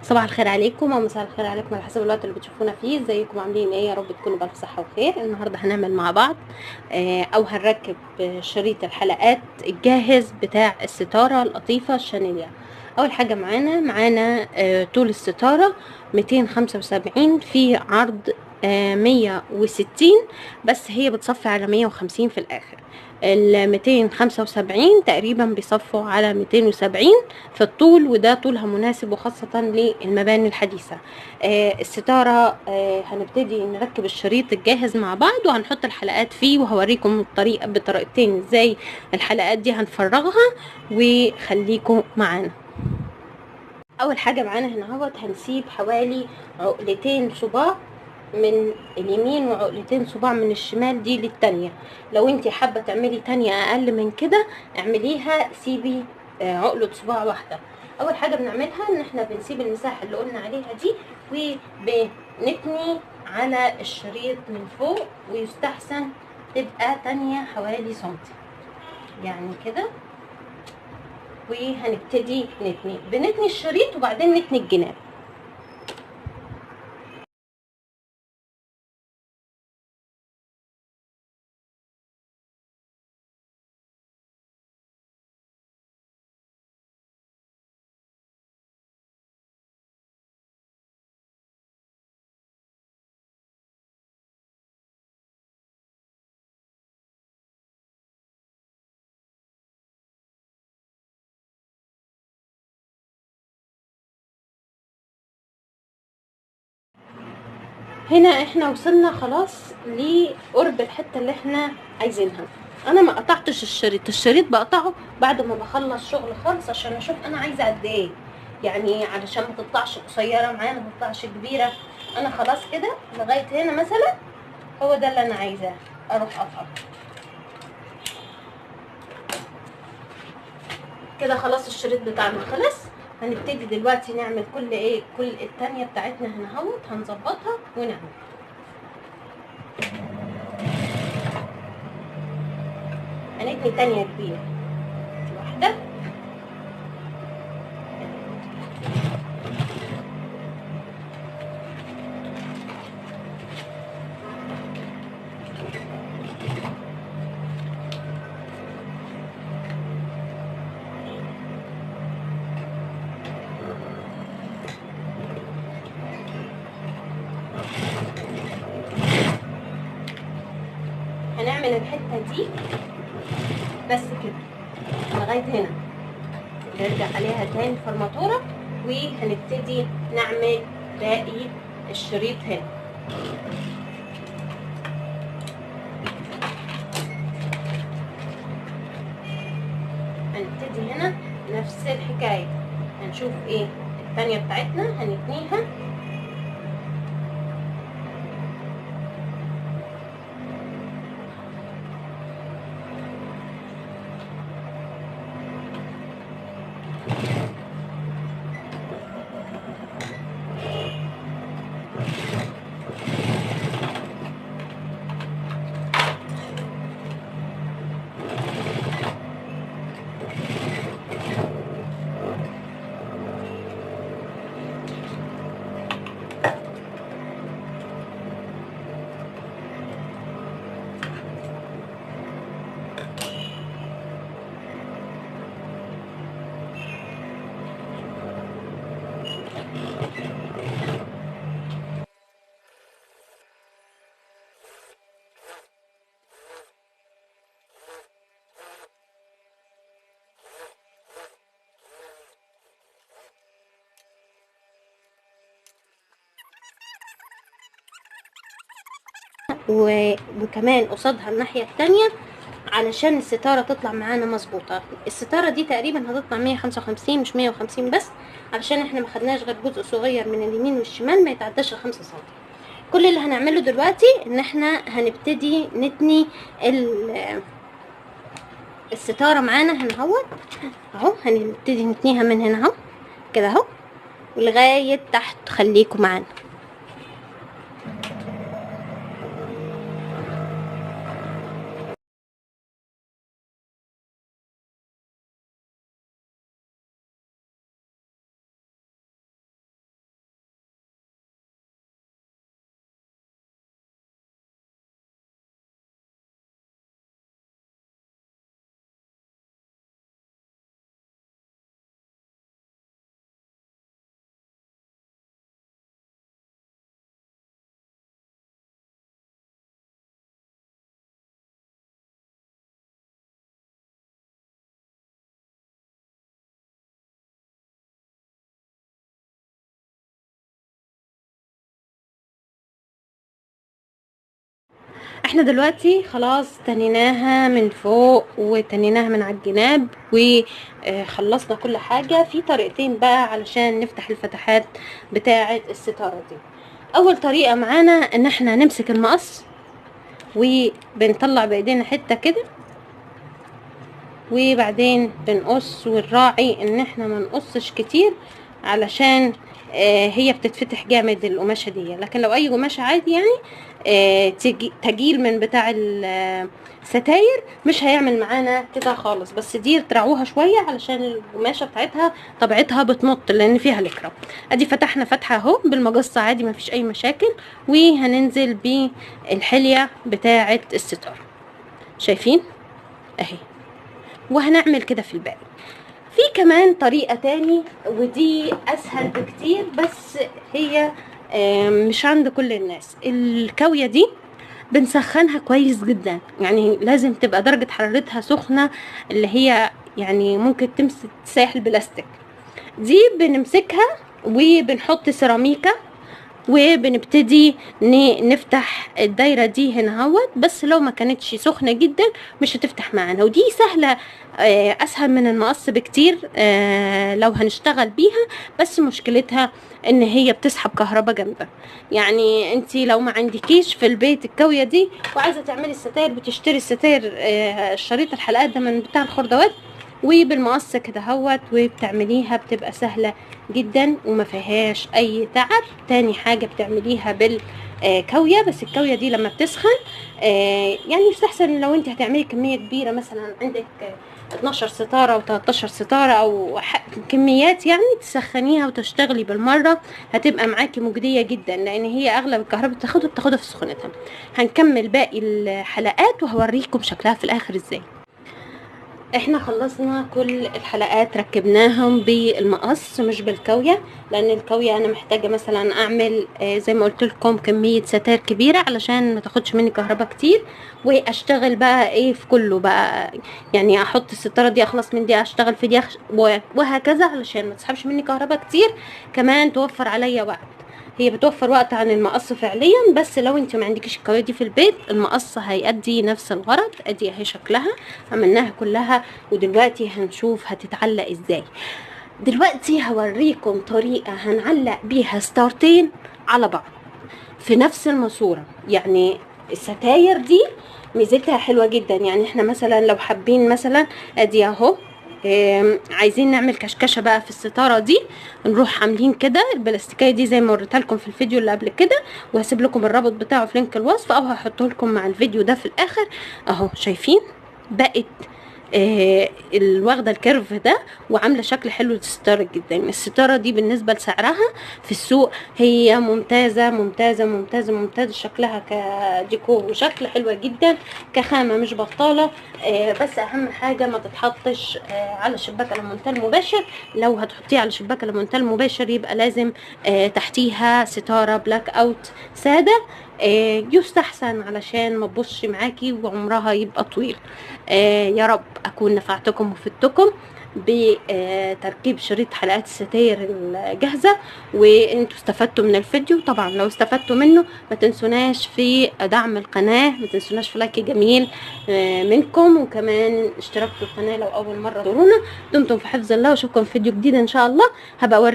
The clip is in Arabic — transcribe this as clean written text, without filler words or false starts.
صباح الخير عليكم او مساء الخير عليكم على حسب الوقت اللي بتشوفونا فيه. ازيكم عاملين ايه؟ يا رب تكونوا بألف صحة وخير. النهارده هنعمل مع بعض او هنركب شريط الحلقات الجاهز بتاع الستارة القطيفة الشانيليا. اول حاجة معانا طول الستارة 275 في عرض 160، بس هي بتصفي على 150 في الاخر. ال 275 تقريبا بيصفوا على 270 في الطول، وده طولها مناسب وخاصة للمباني الحديثة. الستارة هنبتدي نركب الشريط الجاهز مع بعض، وهنحط الحلقات فيه، وهوريكم الطريقة بطريقتين ازاي الحلقات دي هنفرغها، وخليكم معانا. اول حاجة معانا هنا اهوت هنسيب حوالي عقلتين صباع من اليمين وعقلتين صباع من الشمال دي للتانية. لو انت حابة تعملي تانية اقل من كده اعمليها، سيبي عقلة صباع واحدة. اول حاجة بنعملها ان احنا بنسيب المساحة اللي قلنا عليها دي، وبنتني على الشريط من فوق، ويستحسن تبقى تانية حوالي سنتي يعني كده. وهنبتدي بنتني الشريط وبعدين نتني الجناب. هنا احنا وصلنا خلاص لقرب الحته اللي احنا عايزينها. انا ما قطعتش الشريط بقطعه بعد ما بخلص شغل خالص، عشان اشوف انا عايزه قد ايه، يعني علشان ما تطلعش قصيره معايا ما تطلعش كبيره. انا خلاص كده لغايه هنا مثلا، هو ده اللي انا عايزاه، اروح اقطعه كده. خلاص الشريط بتاعنا خلص. هنبتدي دلوقتي نعمل كل التانية بتاعتنا هنا اهوت، هنظبطها ونعمل. هنتني تانية كبيرة، واحدة، هنعمل الحتة دي بس كده لغاية هنا. نرجع عليها تاني فرماتورة، وهنبتدي نعمل باقي الشريط هنا. هنبتدي هنا نفس الحكاية، هنشوف ايه التانية بتاعتنا هنتنيها. وكمان قصادها الناحية التانية علشان الستارة تطلع معانا مظبوطة. الستارة دي تقريبا هتطلع 155 مش 150 بس، علشان احنا ما خدناش غير جزء صغير من اليمين والشمال ما يتعداش 5 سم. كل اللي هنعمله دلوقتي ان احنا هنبتدي نتني الستارة معانا هنا اهو. هنبتدي نتنيها من هنا اهو كده اهو لغاية تحت. خليكم معانا. احنا دلوقتي خلاص تنيناها من فوق وتنيناها من على الجناب وخلصنا كل حاجة. في طريقتين بقى علشان نفتح الفتحات بتاعة الستارة دي. اول طريقة معانا ان احنا نمسك المقص وبنطلع بايدينا حتة كده، وبعدين بنقص، ونراعي ان احنا ما نقصش كتير علشان هي بتتفتح جامد القماشه دي. لكن لو اي قماشه عادي يعني تجيل من بتاع الستاير مش هيعمل معانا كده خالص، بس دي تراعوها شويه علشان القماشه بتاعتها طبيعتها بتمط لان فيها لكرة. ادي فتحنا فتحه اهو بالمقص عادي، ما فيش اي مشاكل. وهننزل بالحليه بتاعه الستاره، شايفين اهي، وهنعمل كده في الباقي. في كمان طريقة تاني ودي اسهل بكتير، بس هي مش عند كل الناس. الكاوية دي بنسخنها كويس جدا، يعني لازم تبقى درجة حرارتها سخنة، اللي هي يعني ممكن تمسك تسيح البلاستيك. دي بنمسكها وبنحط سيراميكا وبنبتدي نفتح الدايرة دي هنا اهوت. بس لو ما كانتش سخنة جدا مش هتفتح معانا، ودي سهلة اسهل من المقص بكتير لو هنشتغل بيها. بس مشكلتها ان هي بتسحب كهرباء جامدة. يعني انتي لو ما عندكيش في البيت الكاوية دي وعايزة تعملي الستاير، بتشتري الستاير شريط الحلقات ده من بتاع الخردوات، وبالمقص كده اهوت وبتعمليها، بتبقى سهلة جدا وما فيهاش اي تعب. تاني حاجة بتعمليها بالكاوية، بس الكاوية دي لما بتسخن يعني يستحسن لو انت هتعملي كمية كبيرة، مثلا عندك 12 ستارة او 13 ستارة او كميات، يعني تسخنيها وتشتغلي بالمرة، هتبقى معاكي مجدية جدا، لان هي اغلب الكهرباء بتاخدها في سخونتها. هنكمل باقي الحلقات وهوريكم شكلها في الاخر ازاي. احنا خلصنا كل الحلقات، ركبناهم بالمقص مش بالكاوية، لان الكاوية انا محتاجة مثلا اعمل زي ما قلت لكم كمية ستاير كبيرة علشان ما تاخدش مني كهرباء كتير، واشتغل بقى ايه في كله بقى، يعني احط الستارة دي اخلص من دي اشتغل في دي وهكذا، علشان ما تسحبش مني كهرباء كتير، كمان توفر عليا وقت. هي بتوفر وقت عن المقص فعليا، بس لو انت ما عندكش الكاوية دي في البيت المقص هيأدي نفس الغرض. ادي اهي شكلها، عملناها كلها، ودلوقتي هنشوف هتتعلق ازاي. دلوقتي هوريكم طريقة هنعلق بيها ستارتين على بعض في نفس الماسورة. يعني الستاير دي ميزتها حلوة جدا، يعني احنا مثلا لو حابين مثلا ادي اهو عايزين نعمل كشكشه بقى في الستاره دي، نروح عاملين كده البلاستيكيه دي زي ما وريتها لكم في الفيديو اللي قبل كده، وهسيب لكم الرابط بتاعه في لينك الوصف، او هحطه لكم مع الفيديو ده في الاخر اهو. شايفين بقت واخده الكيرف ده وعامله شكل حلو للستاره جدا. الستاره دي بالنسبه لسعرها في السوق هي ممتازه ممتازه ممتازه ممتازه، شكلها كديكور وشكل حلوه جدا، كخامه مش بطاله. بس اهم حاجه ما تتحطش على شباك الالمونتال مباشر. لو هتحطيها على شباك الالمونتال مباشر يبقى لازم تحتيها ستاره بلاك اوت ساده يستحسن علشان ما تبصش معاكي وعمرها يبقى طويل. يا رب اكون نفعتكم وفدتكم بتركيب شريط حلقات الستاير الجاهزه، وانتوا استفدتوا من الفيديو. طبعا لو استفدتوا منه ما تنسوناش في دعم القناه، ما تنسوناش في لايك جميل منكم، وكمان اشتراك في القناه لو اول مره تزورونا. دمتم في حفظ الله، واشوفكم في فيديو جديد ان شاء الله. هبقى